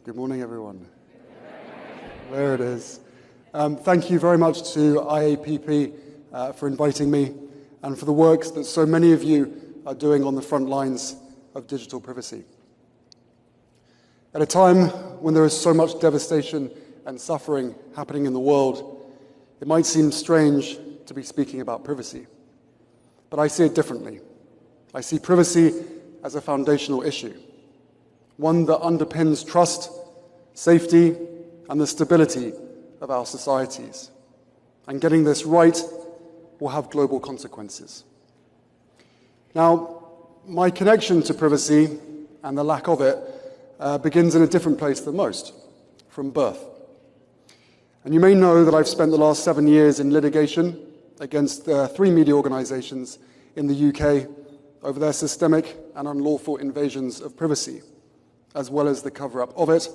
Good morning, everyone. There it is. Thank you very much to IAPP for inviting me and for the work that so many of you are doing on the front lines of digital privacy. At a time when there is so much devastation and suffering happening in the world, it might seem strange to be speaking about privacy. But I see it differently. I see privacy as a foundational issue, one that underpins trust, safety, and the stability of our societies. And getting this right will have global consequences. Now, my connection to privacy and the lack of it begins in a different place than most, from birth. And you may know that I've spent the last 7 years in litigation against 3 media organizations in the UK over their systemic and unlawful invasions of privacy, as well as the cover-up of it,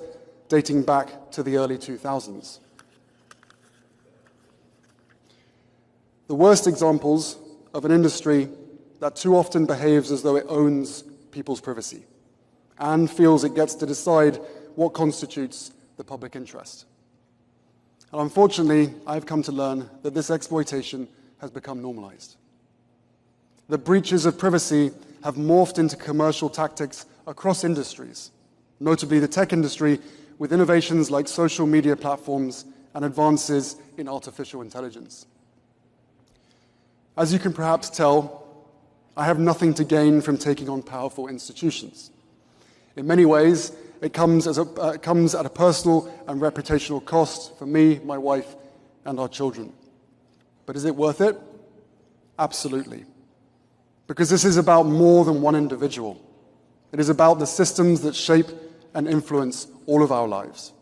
dating back to the early 2000s. The worst examples of an industry that too often behaves as though it owns people's privacy and feels it gets to decide what constitutes the public interest. And unfortunately, I've come to learn that this exploitation has become normalized. The breaches of privacy have morphed into commercial tactics across industries, notably the tech industry, with innovations like social media platforms and advances in artificial intelligence. As you can perhaps tell, I have nothing to gain from taking on powerful institutions. In many ways, it comes at a personal and reputational cost for me, my wife, and our children. But is it worth it? Absolutely. Because this is about more than one individual. It is about the systems that shape and influence all of our lives.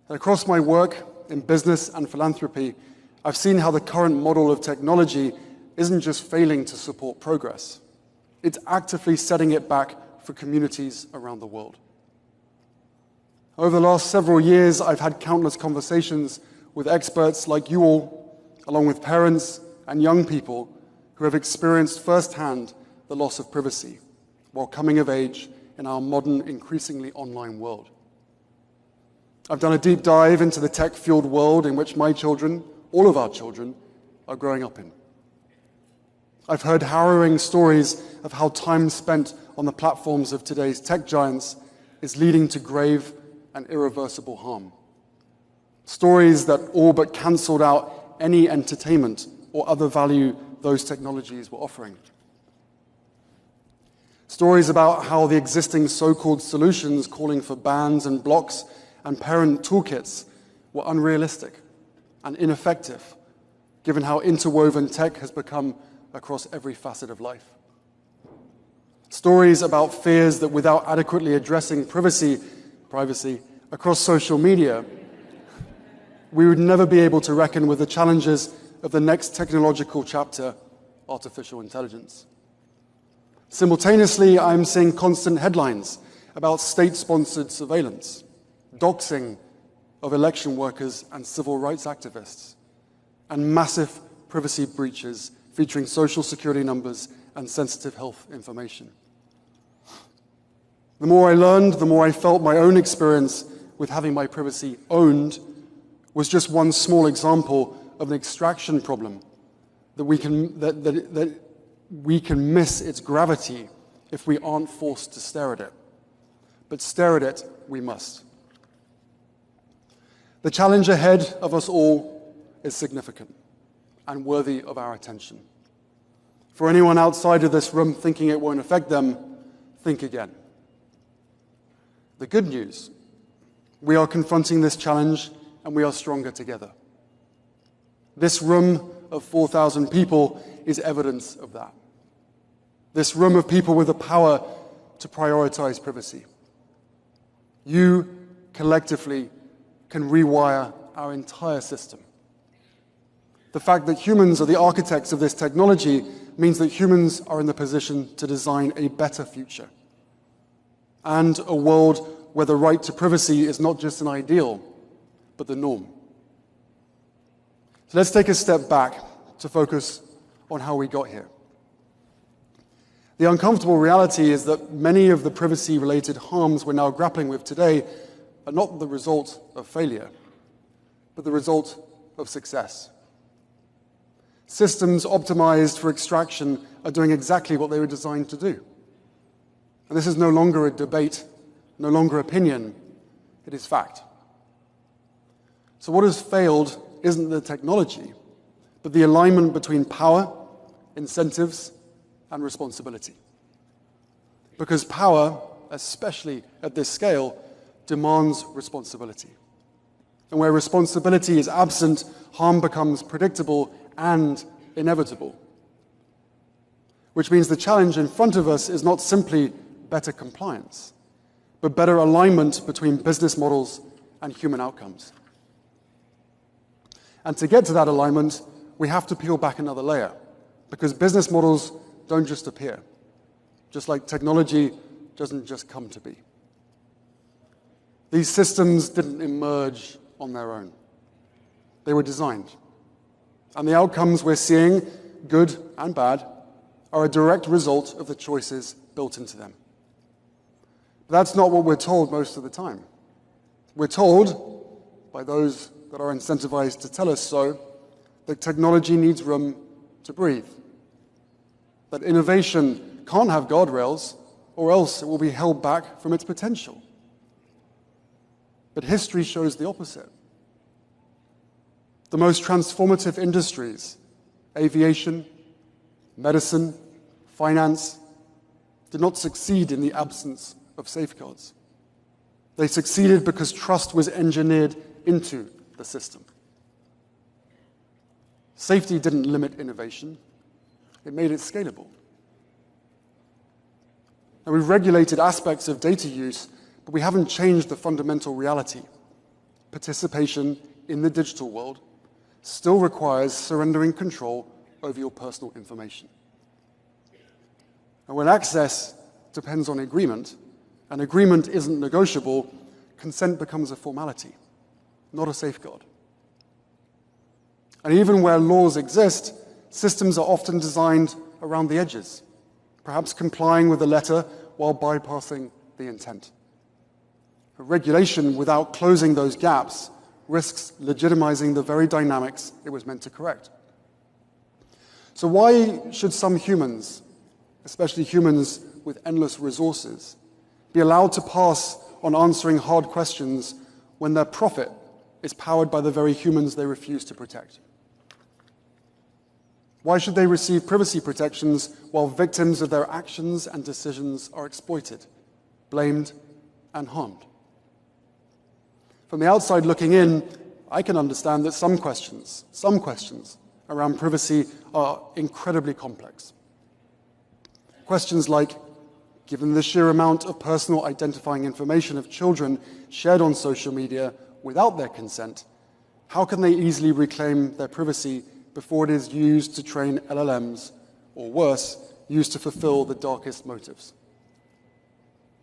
And across my work in business and philanthropy, I've seen how the current model of technology isn't just failing to support progress. It's actively setting it back for communities around the world. Over the last several years, I've had countless conversations with experts like you all, along with parents and young people who have experienced firsthand the loss of privacy while coming of age in our modern, increasingly online world. I've done a deep dive into the tech-fueled world in which my children, all of our children, are growing up in. I've heard harrowing stories of how time spent on the platforms of today's tech giants is leading to grave and irreversible harm. Stories that all but cancelled out any entertainment or other value those technologies were offering. Stories about how the existing so-called solutions calling for bans and blocks and parent toolkits were unrealistic and ineffective, given how interwoven tech has become across every facet of life. Stories about fears that without adequately addressing privacy across social media, we would never be able to reckon with the challenges of the next technological chapter, artificial intelligence. Simultaneously, I'm seeing constant headlines about state-sponsored surveillance, doxing of election workers and civil rights activists, and massive privacy breaches featuring social security numbers and sensitive health information. The more I learned, the more I felt my own experience with having my privacy owned was just one small example of an extraction problem that we can miss its gravity if we aren't forced to stare at it. But stare at it we must. The challenge ahead of us all is significant and worthy of our attention. For anyone outside of this room thinking it won't affect them, think again. The good news, we are confronting this challenge and we are stronger together. This room of 4,000 people is evidence of that. This room of people with the power to prioritize privacy. You, collectively, can rewire our entire system. The fact that humans are the architects of this technology means that humans are in the position to design a better future and a world where the right to privacy is not just an ideal, but the norm. So let's take a step back to focus on how we got here. The uncomfortable reality is that many of the privacy-related harms we're now grappling with today are not the result of failure, but the result of success. Systems optimized for extraction are doing exactly what they were designed to do. And this is no longer a debate, no longer opinion, it is fact. So what has failed isn't the technology, but the alignment between power, incentives, and responsibility. Because power, especially at this scale, demands responsibility. And where responsibility is absent, harm becomes predictable and inevitable. Which means the challenge in front of us is not simply better compliance, but better alignment between business models and human outcomes. And to get to that alignment, we have to peel back another layer, because business models don't just appear, just like technology doesn't just come to be. These systems didn't emerge on their own. They were designed. And the outcomes we're seeing, good and bad, are a direct result of the choices built into them. But that's not what we're told most of the time. We're told, by those that are incentivized to tell us so, that technology needs room to breathe, that innovation can't have guardrails, or else it will be held back from its potential. But history shows the opposite. The most transformative industries, aviation, medicine, finance, did not succeed in the absence of safeguards. They succeeded because trust was engineered into the system. Safety didn't limit innovation, it made it scalable. And we've regulated aspects of data use, but we haven't changed the fundamental reality. Participation in the digital world still requires surrendering control over your personal information. And when access depends on agreement, and agreement isn't negotiable, consent becomes a formality, not a safeguard. And even where laws exist, systems are often designed around the edges, perhaps complying with the letter while bypassing the intent. A regulation without closing those gaps risks legitimizing the very dynamics it was meant to correct. So why should some humans, especially humans with endless resources, be allowed to pass on answering hard questions when their profit is powered by the very humans they refuse to protect? Why should they receive privacy protections while victims of their actions and decisions are exploited, blamed, and harmed? From the outside looking in, I can understand that some questions around privacy are incredibly complex. Questions like, given the sheer amount of personal identifying information of children shared on social media without their consent, how can they easily reclaim their privacy before it is used to train LLMs, or worse, used to fulfill the darkest motives?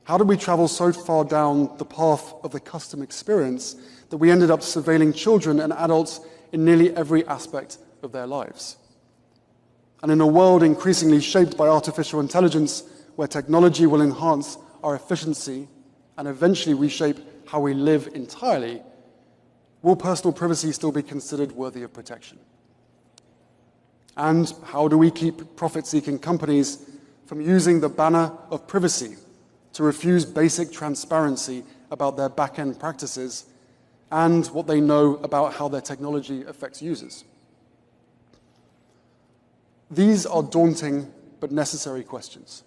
How did we travel so far down the path of the custom experience that we ended up surveilling children and adults in nearly every aspect of their lives? And in a world increasingly shaped by artificial intelligence, where technology will enhance our efficiency and eventually reshape how we live entirely, will personal privacy still be considered worthy of protection? And how do we keep profit-seeking companies from using the banner of privacy to refuse basic transparency about their back-end practices and what they know about how their technology affects users? These are daunting but necessary questions.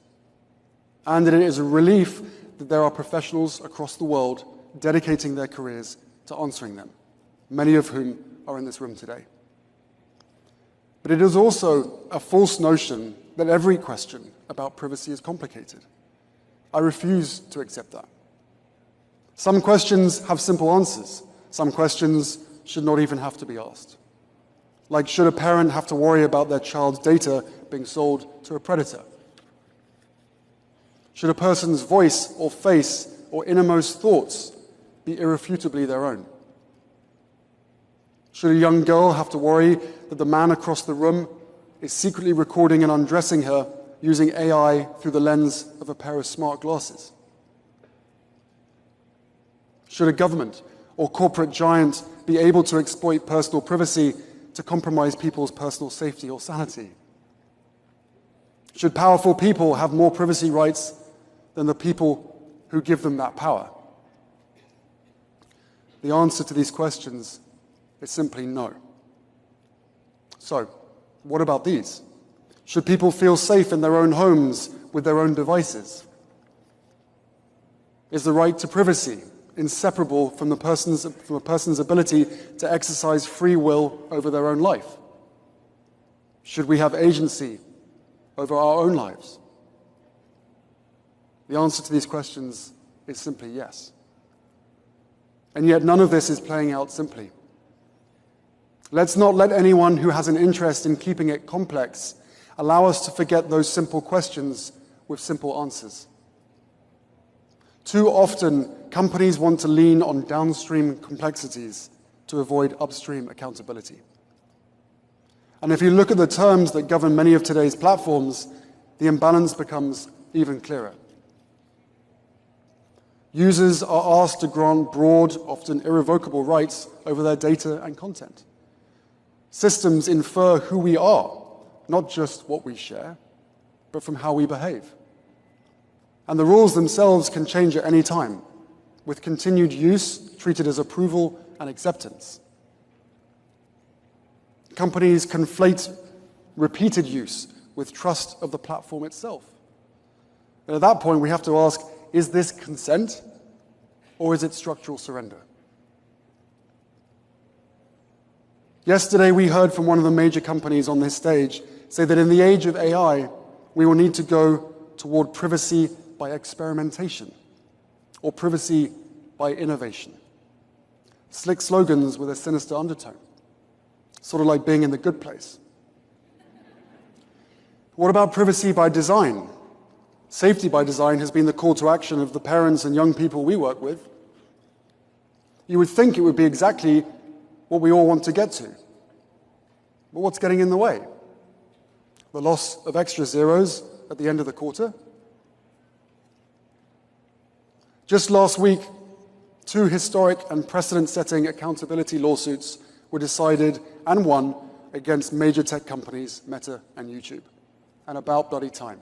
And it is a relief that there are professionals across the world dedicating their careers to answering them, many of whom are in this room today. But it is also a false notion that every question about privacy is complicated. I refuse to accept that. Some questions have simple answers. Some questions should not even have to be asked. Like, should a parent have to worry about their child's data being sold to a predator? Should a person's voice or face or innermost thoughts be irrefutably their own? Should a young girl have to worry that the man across the room is secretly recording and undressing her using AI through the lens of a pair of smart glasses? Should a government or corporate giant be able to exploit personal privacy to compromise people's personal safety or sanity? Should powerful people have more privacy rights than the people who give them that power? The answer to these questions is simply no. So, what about these? Should people feel safe in their own homes with their own devices? Is the right to privacy inseparable from a person's ability to exercise free will over their own life? Should we have agency over our own lives? The answer to these questions is simply yes. And yet none of this is playing out simply. Let's not let anyone who has an interest in keeping it complex allow us to forget those simple questions with simple answers. Too often, companies want to lean on downstream complexities to avoid upstream accountability. And if you look at the terms that govern many of today's platforms, the imbalance becomes even clearer. Users are asked to grant broad, often irrevocable rights over their data and content. Systems infer who we are, not just what we share, but from how we behave. And the rules themselves can change at any time, with continued use treated as approval and acceptance. Companies conflate repeated use with trust of the platform itself. And at that point, we have to ask, is this consent or is it structural surrender? Yesterday, we heard from one of the major companies on this stage say that in the age of AI, we will need to go toward privacy by experimentation or privacy by innovation. Slick slogans with a sinister undertone, sort of like being in the good place. What about privacy by design? Safety by design has been the call to action of the parents and young people we work with. You would think it would be exactly what we all want to get to. But what's getting in the way? The loss of extra zeros at the end of the quarter? Just last week, 2 historic and precedent-setting accountability lawsuits were decided and won against major tech companies, Meta and YouTube. And about bloody time.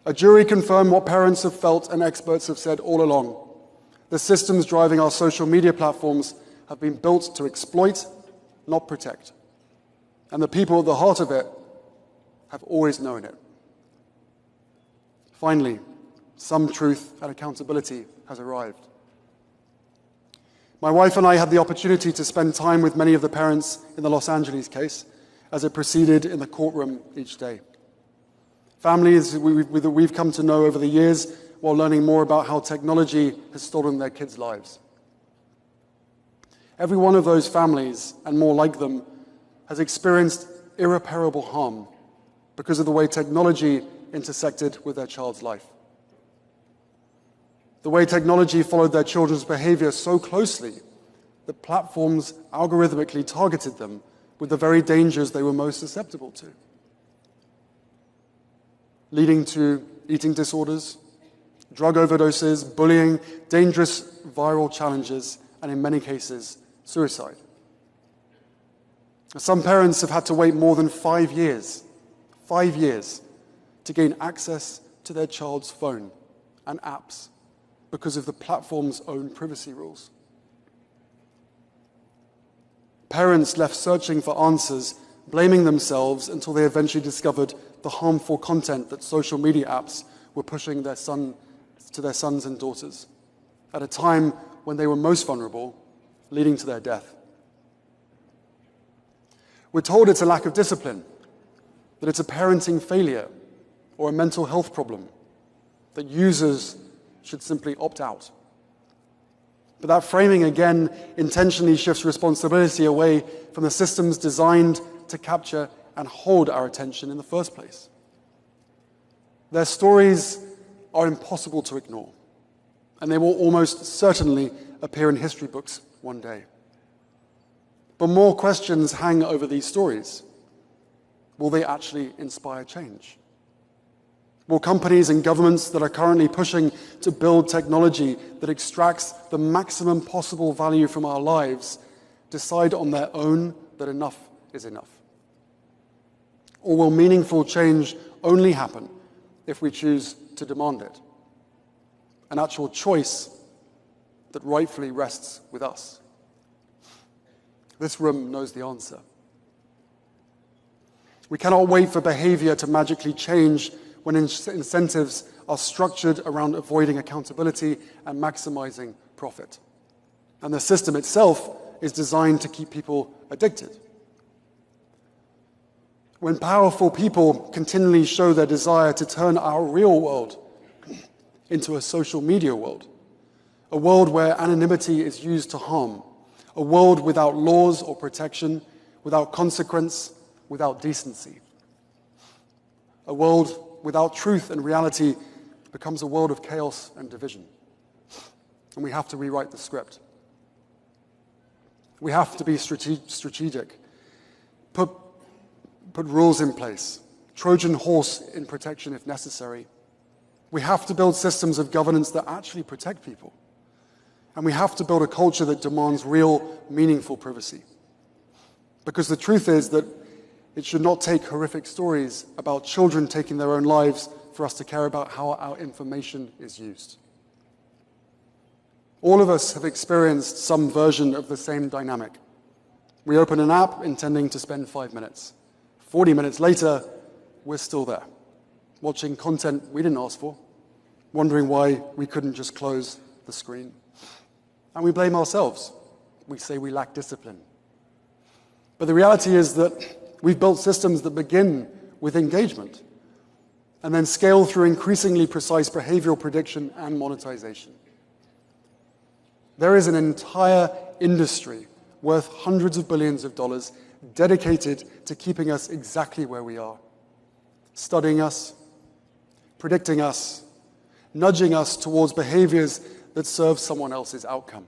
A jury confirmed what parents have felt and experts have said all along. The systems driving our social media platforms have been built to exploit, not protect. And the people at the heart of it have always known it. Finally, some truth and accountability has arrived. My wife and I had the opportunity to spend time with many of the parents in the Los Angeles case as it proceeded in the courtroom each day. Families that we've come to know over the years while learning more about how technology has stolen their kids' lives. Every one of those families, and more like them, has experienced irreparable harm because of the way technology intersected with their child's life. The way technology followed their children's behavior so closely that platforms algorithmically targeted them with the very dangers they were most susceptible to, leading to eating disorders, drug overdoses, bullying, dangerous viral challenges, and in many cases, suicide. Some parents have had to wait more than 5 years, to gain access to their child's phone and apps because of the platform's own privacy rules. Parents left searching for answers, blaming themselves until they eventually discovered the harmful content that social media apps were pushing to their sons and daughters at a time when they were most vulnerable, leading to their death. We're told it's a lack of discipline, that it's a parenting failure or a mental health problem, that users should simply opt out. But that framing, again, intentionally shifts responsibility away from the systems designed to capture and hold our attention in the first place. Their stories are impossible to ignore, and they will almost certainly appear in history books one day. But more questions hang over these stories. Will they actually inspire change? Will companies and governments that are currently pushing to build technology that extracts the maximum possible value from our lives decide on their own that enough is enough? Or will meaningful change only happen if we choose to demand it? An actual choice that rightfully rests with us. This room knows the answer. We cannot wait for behavior to magically change when incentives are structured around avoiding accountability and maximizing profit. And the system itself is designed to keep people addicted. When powerful people continually show their desire to turn our real world into a social media world, a world where anonymity is used to harm, a world without laws or protection, without consequence, without decency, a world without truth and reality becomes a world of chaos and division. And we have to rewrite the script. We have to be strategic, put rules in place, Trojan horse in protection if necessary. We have to build systems of governance that actually protect people. And we have to build a culture that demands real, meaningful privacy. Because the truth is that it should not take horrific stories about children taking their own lives for us to care about how our information is used. All of us have experienced some version of the same dynamic. We open an app intending to spend 5 minutes. 40 minutes later, we're still there, watching content we didn't ask for, wondering why we couldn't just close the screen. And we blame ourselves. We say we lack discipline. But the reality is that we've built systems that begin with engagement and then scale through increasingly precise behavioral prediction and monetization. There is an entire industry worth hundreds of billions of dollars dedicated to keeping us exactly where we are, studying us, predicting us, nudging us towards behaviors that serve someone else's outcome.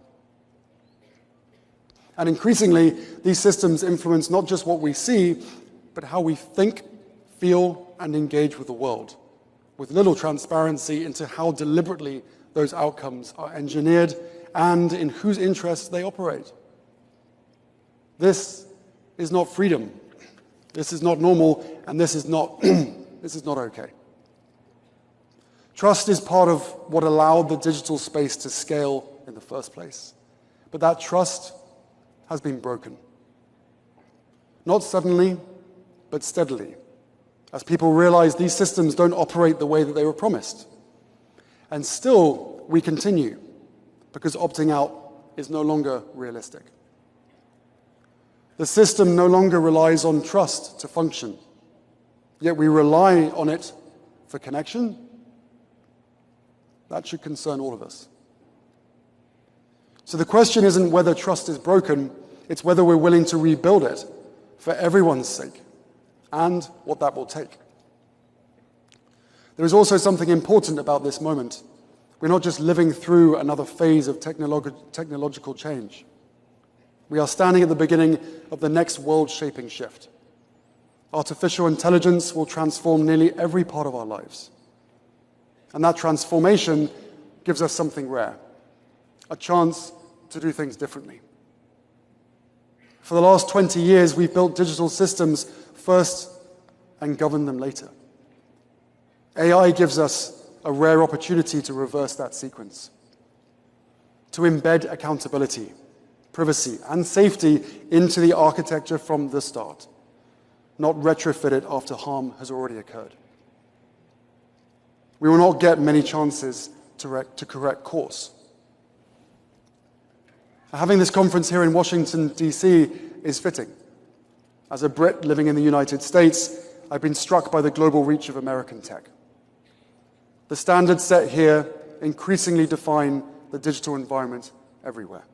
And increasingly, these systems influence not just what we see, but how we think, feel, and engage with the world, with little transparency into how deliberately those outcomes are engineered and in whose interests they operate. This is not freedom. This is not normal, and this is not okay. Trust is part of what allowed the digital space to scale in the first place. But that trust has been broken. Not suddenly, but steadily, as people realize these systems don't operate the way that they were promised. And still, we continue, because opting out is no longer realistic. The system no longer relies on trust to function, yet we rely on it for connection. That should concern all of us. So the question isn't whether trust is broken, it's whether we're willing to rebuild it for everyone's sake and what that will take. There is also something important about this moment. We're not just living through another phase of technological change. We are standing at the beginning of the next world-shaping shift. Artificial intelligence will transform nearly every part of our lives. And that transformation gives us something rare, a chance to do things differently. For the last 20 years, we've built digital systems first and governed them later. AI gives us a rare opportunity to reverse that sequence, to embed accountability, privacy, and safety into the architecture from the start, not retrofit it after harm has already occurred. We will not get many chances to correct course. Having this conference here in Washington, D.C. is fitting. As a Brit living in the United States, I've been struck by the global reach of American tech. The standards set here increasingly define the digital environment everywhere,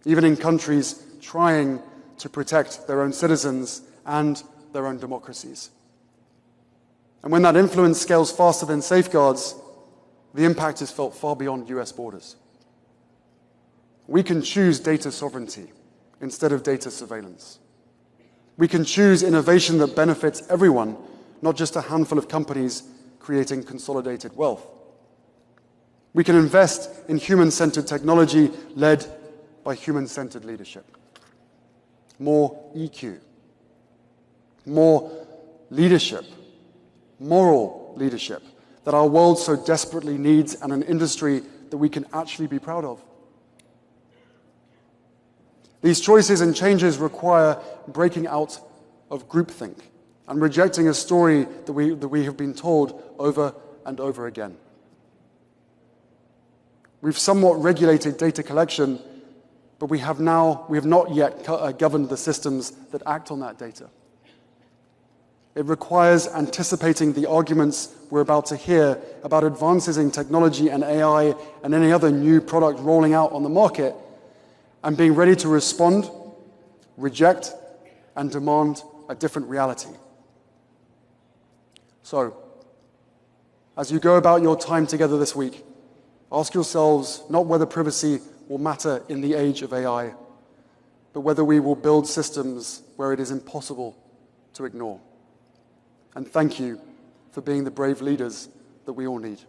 even in countries trying to protect their own citizens and their own democracies. And when that influence scales faster than safeguards, the impact is felt far beyond US borders. We can choose data sovereignty instead of data surveillance. We can choose innovation that benefits everyone, not just a handful of companies creating consolidated wealth. We can invest in human-centered technology led by human-centered leadership. More EQ, more leadership, moral leadership that our world so desperately needs, and an industry that we can actually be proud of. These choices and changes require breaking out of groupthink and rejecting a story that we have been told over and over again. We've somewhat regulated data collection, but we have not yet governed the systems that act on that data. It requires anticipating the arguments we're about to hear about advances in technology and AI and any other new product rolling out on the market, and being ready to respond, reject, and demand a different reality. So, as you go about your time together this week, ask yourselves not whether privacy will matter in the age of AI, but whether we will build systems where it is impossible to ignore. And thank you for being the brave leaders that we all need.